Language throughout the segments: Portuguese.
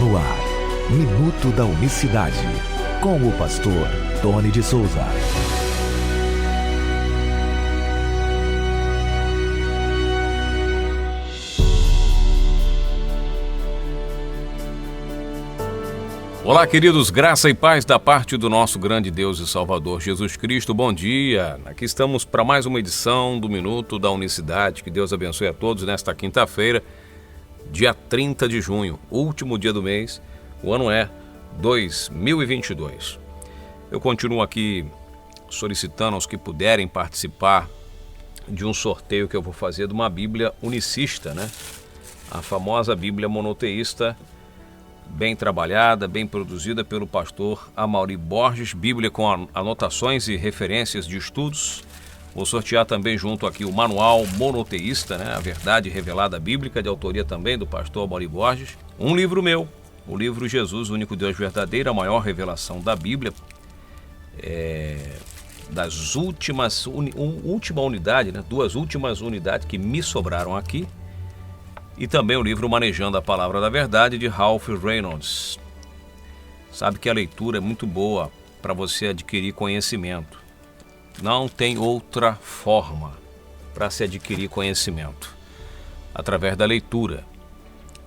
No ar, Minuto da Unicidade, com o pastor Tony de Souza. Olá, queridos, graça e paz da parte do nosso grande Deus e Salvador Jesus Cristo. Bom dia, aqui estamos para mais uma edição do Minuto da Unicidade. Que Deus abençoe a todos nesta quinta-feira, dia 30 de junho, último dia do mês. O ano é 2022. Eu continuo aqui solicitando aos que puderem participar de um sorteio que eu vou fazer de uma Bíblia unicista, né? A famosa Bíblia monoteísta, bem trabalhada, bem produzida pelo pastor Amaury Borges, Bíblia com anotações e referências de estudos. Vou sortear também junto aqui o Manual Monoteísta, né? A Verdade Revelada Bíblica, de autoria também do pastor Amaury Borges. Um livro meu, o livro Jesus, o único Deus verdadeiro, a maior revelação da Bíblia, das última unidade, né? Duas últimas unidades que me sobraram aqui. E também o livro Manejando a Palavra da Verdade, de Ralph Reynolds. Sabe que a leitura é muito boa para você adquirir conhecimento. Não tem outra forma para se adquirir conhecimento. Através da leitura,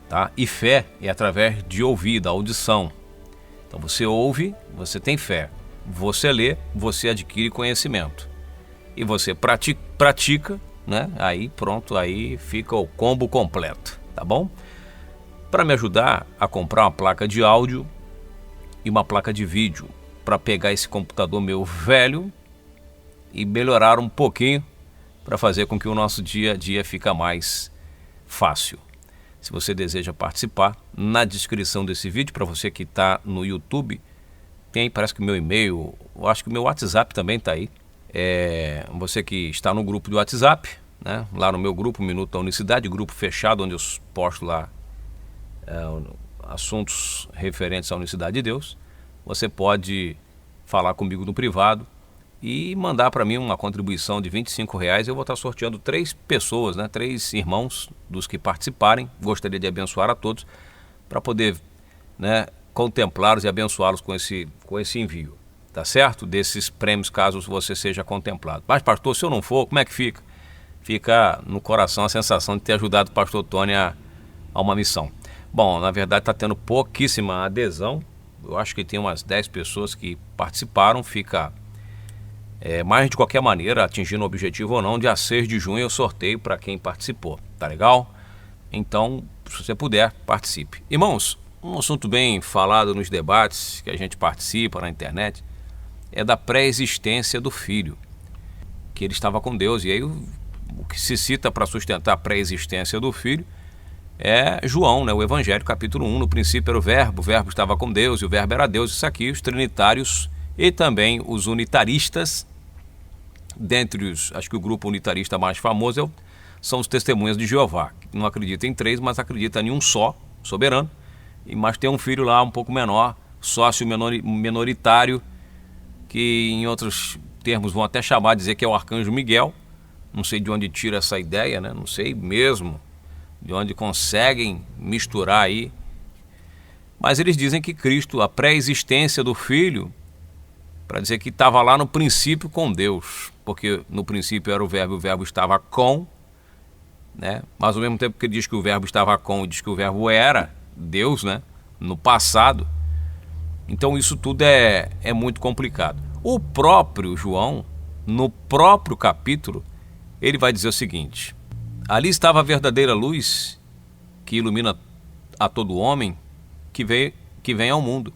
tá? E fé é através de ouvir, da audição. Então você ouve, você tem fé. Você lê, você adquire conhecimento. E você pratica, né? Aí pronto, aí fica o combo completo, tá bom? Para me ajudar a comprar uma placa de áudio e uma placa de vídeo, para pegar esse computador meu velho e melhorar um pouquinho, para fazer com que o nosso dia a dia fique mais fácil. Se você deseja participar, na descrição desse vídeo, para você que está no YouTube, tem, parece que o meu e-mail, eu acho que o meu WhatsApp também está aí. Você que está no grupo do WhatsApp, né? Lá no meu grupo, Minuto da Unicidade, grupo fechado, onde eu posto lá assuntos referentes à unicidade de Deus, você pode falar comigo no privado e mandar para mim uma contribuição de R$25. Eu vou estar sorteando 3 pessoas, né? 3 irmãos dos que participarem. Gostaria de abençoar a todos para poder, né, contemplá-los e abençoá-los com esse envio. Tá certo? Desses prêmios, caso você seja contemplado. Mas, pastor, se eu não for, como é que fica? Fica no coração a sensação de ter ajudado o pastor Tony a uma missão. Bom, na verdade está tendo pouquíssima adesão. Eu acho que tem umas 10 pessoas que participaram. Fica, mas de qualquer maneira, atingindo o objetivo ou não, dia 6 de junho eu sorteio para quem participou. Tá legal? Então, se você puder, participe. Irmãos, um assunto bem falado nos debates que a gente participa na internet é da pré-existência do Filho, que ele estava com Deus. E aí o que se cita para sustentar a pré-existência do Filho é João, né? O Evangelho, capítulo 1, no princípio era o Verbo estava com Deus e o Verbo era Deus. Isso aqui, os trinitários e também os unitaristas, dentre os, acho que o grupo unitarista mais famoso são os Testemunhas de Jeová, que não acreditam em 3, mas acreditam em um só, soberano, mas tem um filho lá um pouco menor, sócio minoritário, que em outros termos vão até dizer que é o Arcanjo Miguel. Não sei de onde tira essa ideia, né? Não sei mesmo de onde conseguem misturar aí. Mas eles dizem que Cristo, a pré-existência do Filho, para dizer que estava lá no princípio com Deus, porque no princípio era o Verbo estava com, né? Mas ao mesmo tempo que ele diz que o Verbo estava com e diz que o Verbo era Deus, né? No passado. Então isso tudo é muito complicado. O próprio João, no próprio capítulo, ele vai dizer o seguinte: ali estava a verdadeira luz que ilumina a todo homem que vem ao mundo.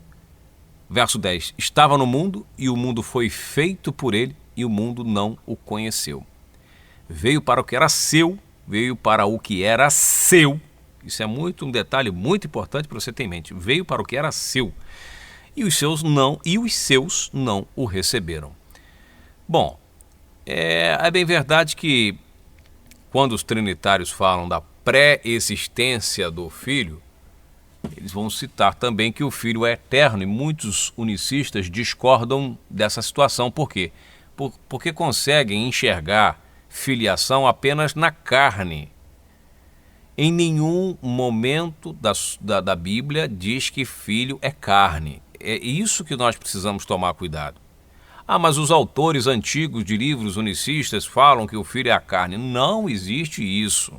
Verso 10, estava no mundo e o mundo foi feito por ele e o mundo não o conheceu. Veio para o que era seu, Isso é um detalhe muito importante para você ter em mente. Veio para o que era seu e os seus não o receberam. Bom, é bem verdade que quando os trinitários falam da pré-existência do Filho, eles vão citar também que o Filho é eterno, e muitos unicistas discordam dessa situação. Por quê? Porque conseguem enxergar filiação apenas na carne. Em nenhum momento da Bíblia diz que filho é carne. É isso que nós precisamos tomar cuidado. Ah, mas os autores antigos de livros unicistas falam que o filho é a carne. Não existe isso.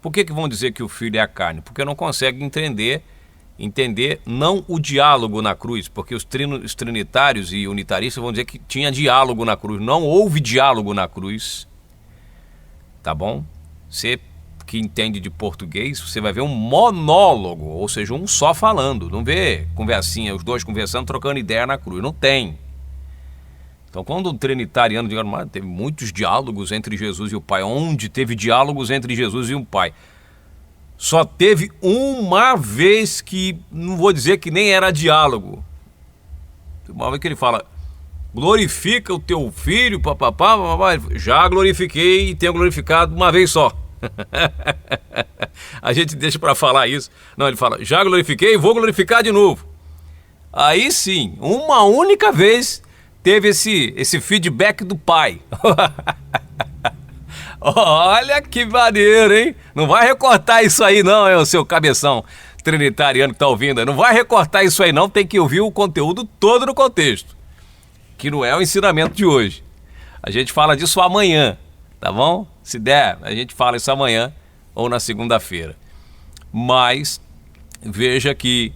Por que vão dizer que o filho é a carne? Porque não conseguem entender não o diálogo na cruz, porque os trinitários e unitaristas vão dizer que tinha diálogo na cruz. Não houve diálogo na cruz. Tá bom? Você que entende de português, você vai ver um monólogo, ou seja, um só falando. Não vê conversinha, os dois conversando, trocando ideia na cruz. Não tem. Então, quando um trinitariano diz, mas teve muitos diálogos entre Jesus e o Pai, onde teve diálogos entre Jesus e o Pai? Só teve uma vez que, não vou dizer que nem era diálogo. Uma vez que ele fala, glorifica o teu filho, papapá, papapá. Já glorifiquei e tenho glorificado uma vez só. A gente deixa para falar isso. Não, ele fala, já glorifiquei e vou glorificar de novo. Aí sim, uma única vez teve esse feedback do Pai. Olha que maneiro, hein? Não vai recortar isso aí não, é o seu cabeção trinitariano que tá ouvindo. Não vai recortar isso aí não, tem que ouvir o conteúdo todo no contexto, que não é o ensinamento de hoje. A gente fala disso amanhã, tá bom? Se der, a gente fala isso amanhã ou na segunda-feira. Mas veja que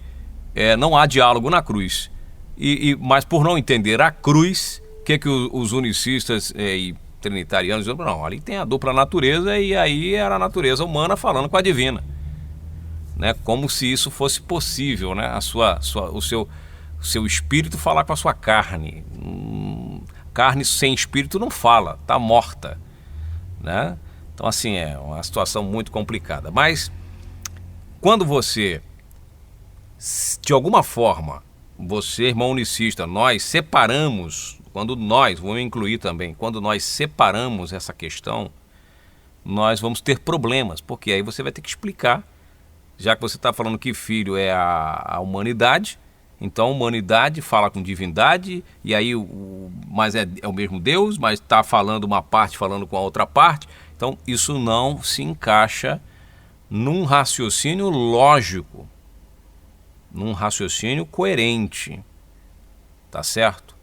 não há diálogo na cruz. Mas por não entender a cruz, que os unicistas e trinitarianos dizem, não, ali tem a dupla natureza e aí era a natureza humana falando com a divina. Né? Como se isso fosse possível, né? O seu espírito falar com a sua carne. Carne sem espírito não fala, está morta. Né? Então, assim, é uma situação muito complicada. Mas, quando você, de alguma forma, você, irmão unicista, nós separamos, vou incluir também, quando nós separamos essa questão, nós vamos ter problemas, porque aí você vai ter que explicar, já que você está falando que filho é a humanidade, então a humanidade fala com divindade, e aí mas é o mesmo Deus, mas está falando uma parte, falando com a outra parte. Então isso não se encaixa num raciocínio lógico, num raciocínio coerente, tá certo?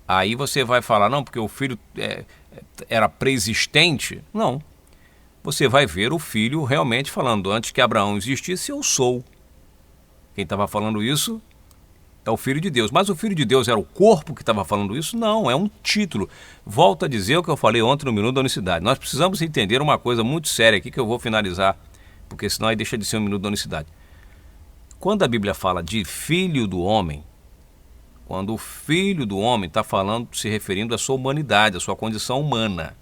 Aí você vai falar, não, porque o filho era pré-existente. Não, você vai ver o filho realmente falando, antes que Abraão existisse, eu sou. Quem estava falando isso é o Filho de Deus. Mas o Filho de Deus era o corpo que estava falando isso? Não, é um título. Volto a dizer o que eu falei ontem no Minuto da Unicidade. Nós precisamos entender uma coisa muito séria aqui que eu vou finalizar, porque senão aí deixa de ser um Minuto da Unicidade. Quando a Bíblia fala de Filho do Homem, quando o Filho do Homem está falando, se referindo à sua humanidade, à sua condição humana.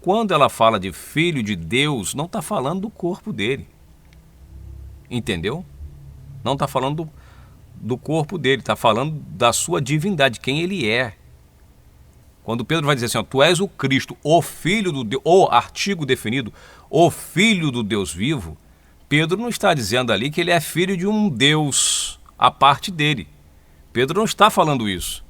Quando ela fala de Filho de Deus, não está falando do corpo dele. Entendeu? Não está falando do corpo dele, está falando da sua divindade, quem ele é. Quando Pedro vai dizer assim, tu és o Cristo, o Filho do Deus, o artigo definido, o Filho do Deus vivo, Pedro não está dizendo ali que ele é filho de um Deus à parte dele. Pedro não está falando isso.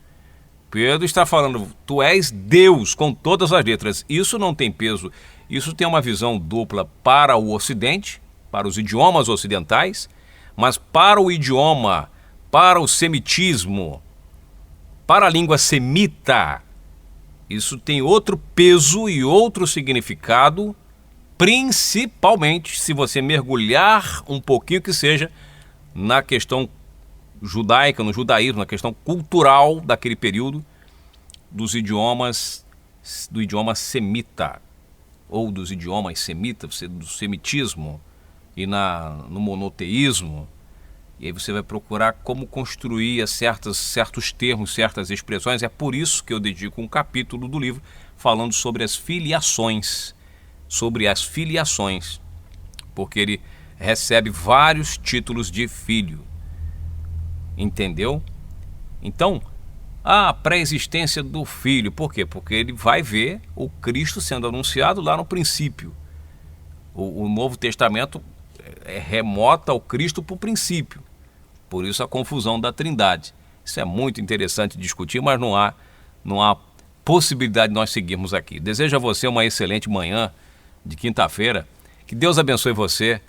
Pedro está falando, tu és Deus com todas as letras. Isso não tem peso, isso tem uma visão dupla para o Ocidente, para os idiomas ocidentais, mas para o idioma, para o semitismo, para a língua semita, isso tem outro peso e outro significado, principalmente se você mergulhar um pouquinho que seja na questão judaica, no judaísmo, na questão cultural daquele período, dos idiomas, do idioma semita, ou dos idiomas semitas, do semitismo, e no monoteísmo, e aí você vai procurar como construir certos termos, certas expressões. É por isso que eu dedico um capítulo do livro falando sobre as filiações, porque ele recebe vários títulos de filho. Entendeu? Então, a pré-existência do filho, por quê? Porque ele vai ver o Cristo sendo anunciado lá no princípio. O Novo Testamento remota o Cristo para o princípio. Por isso a confusão da Trindade. Isso é muito interessante discutir, mas não há possibilidade de nós seguirmos aqui. Desejo a você uma excelente manhã. de quinta-feira. Que Deus abençoe você.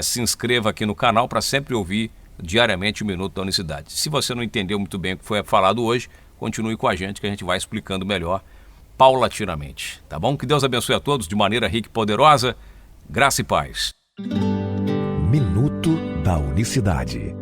Se inscreva aqui no canal para sempre ouvir diariamente o Minuto da Unicidade. Se você não entendeu muito bem o que foi falado hoje, continue com a gente que a gente vai explicando melhor paulatinamente. Tá bom? Que Deus abençoe a todos de maneira rica e poderosa. Graça e paz. Minuto da Unicidade.